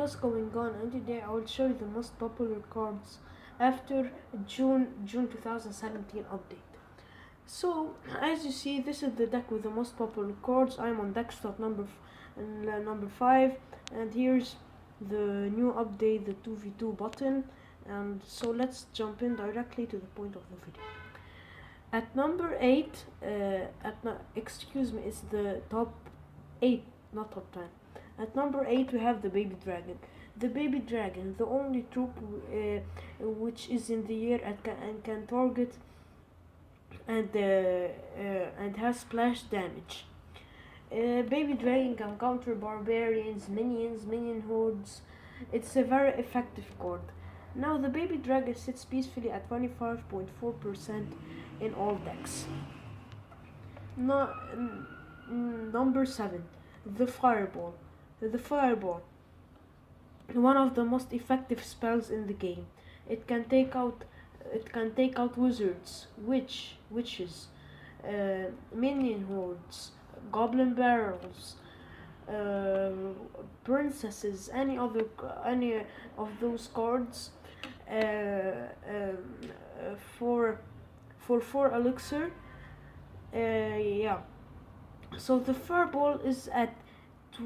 what's going on, and today I will show you the most popular cards after June 2017 update. So as you see, this is the deck with the most popular cards. I'm on deck slot number 5, and here's the new update, the 2v2 button. And so let's jump in directly to the point of the video. At number 8, it's the top 8, not top 10. At number 8 we have the baby dragon. The baby dragon, the only troop which is in the air and can target and has splash damage. Baby dragon can counter barbarians, minion hordes. It's a very effective card. Now the baby dragon sits peacefully at 25.4% in all decks. Number 7, the fireball. The fireball, one of the most effective spells in the game. It can take out wizards, witches, minion hordes, goblin barrels, princesses, any of those cards. For 4 elixir. Yeah. So the fireball is at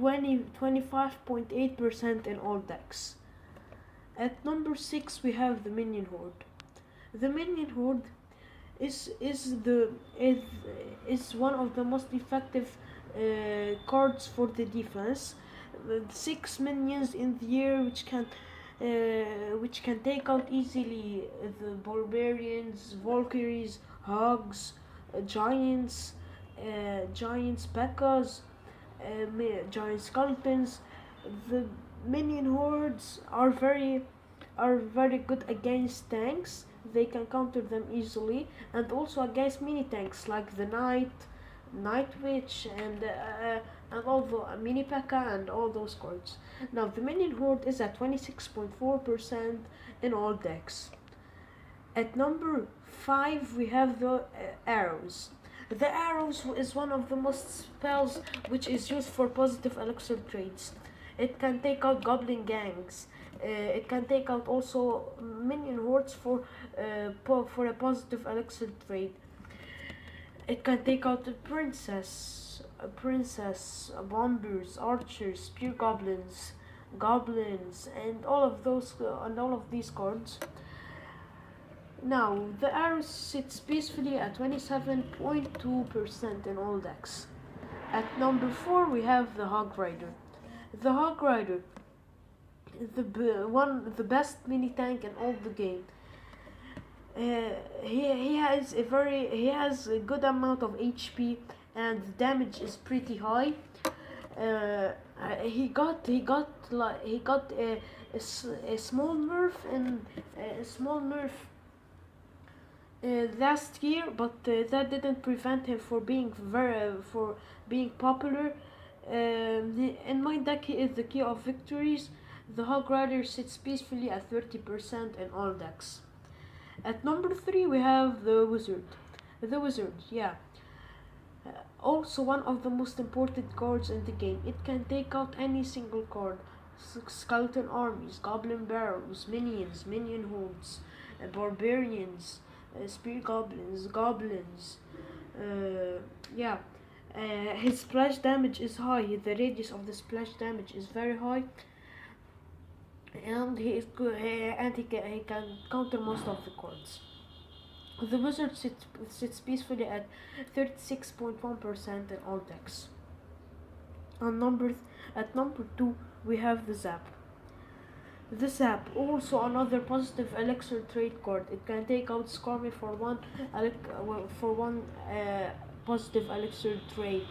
25.8% in all decks. At number 6 we have the minion horde. The minion horde is one of the most effective cards for the defense. 6 minions in the air which can take out easily the barbarians, valkyries, hogs, giants, pekkas, giant skeletons. The minion hordes are very good against tanks. They can counter them easily, and also against mini tanks like the Night Witch, and all the mini P.E.K.K.A. and all those cards. Now the minion horde is at 26.4% in all decks. At number 5 we have the arrows. The arrows is one of the most spells which is used for positive elixir trades. It can take out goblin gangs. It can take out also minion hordes for a positive elixir trade. It can take out the princess, bombers, archers, spear goblins, and all of these cards. Now the arrow sits peacefully at 27.2% in all decks. At number 4 we have the Hog Rider. The Hog Rider, the best mini tank in all the game. He has a good amount of HP, and the damage is pretty high. He got a small nerf last year, but that didn't prevent him for being popular. In my deck, he is the key of victories. The Hog Rider sits peacefully at 30% in all decks. At number 3 we have the Wizard. The Wizard, yeah. Also one of the most important cards in the game. It can take out any single card. Skeleton armies, goblin barrels, minion hordes, barbarians, spear goblins. Yeah. His splash damage is high. The radius of the splash damage is very high, and he can counter most of the cards. The wizard sits peacefully at 36.1% in all decks. At number 2 we have the Zap. The Zap, also another positive elixir trade card. It can take out Skarmy for one positive elixir trade.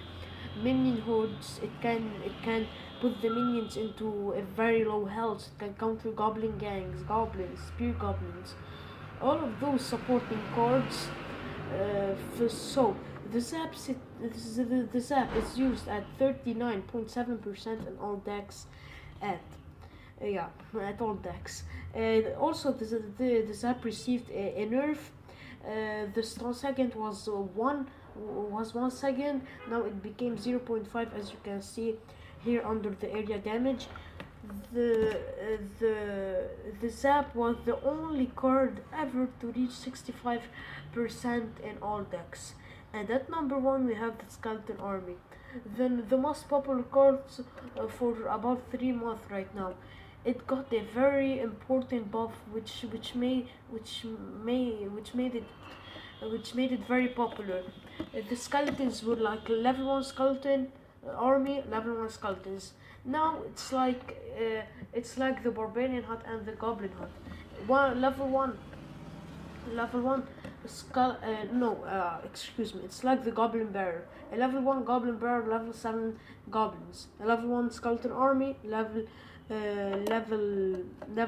Minion hordes, it can put the minions into a very low health. It can counter goblin gangs, goblins, spear goblins, all of those supporting cards. So the Zap is used at 39.7% in all decks. At all decks. Also, the Zap received a nerf. The strong second was 1 second. Now it became 0.5, as you can see here under the area damage. The Zap was the only card ever to reach 65% in all decks. And at number one we have the Skeleton Army. Then the most popular cards for about 3 months right now. It got a very important buff which made it very popular. The skeletons were like level 1 skeleton army, level 1 skeletons. Now it's like the barbarian hut and the goblin hut. Level 1 skull no excuse me, it's like the goblin bearer. A level 1 goblin bearer, level 7 goblins. A level 1 skeleton army, level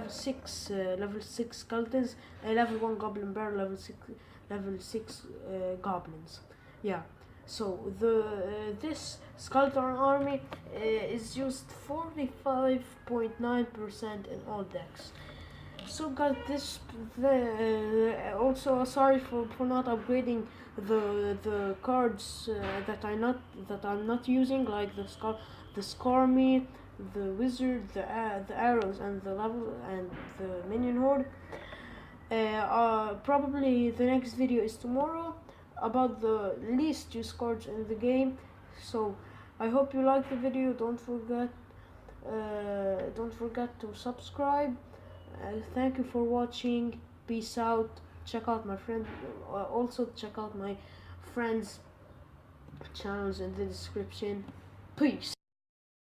6 level 6 skeletons. A level 1 goblin bearer, level 6 goblins. Yeah, so the this skeleton army is used 45.9% in all decks. So guys, also sorry for not upgrading the cards that I'm not using, like the Skarmy, the wizard, the arrows, and the level and the minion horde. Probably the next video is tomorrow about the least used cards in the game. So I hope you like the video. Don't forget to subscribe. Thank you for watching. Peace out. Check out my friend. Also check out my friends' channels in the description. Peace.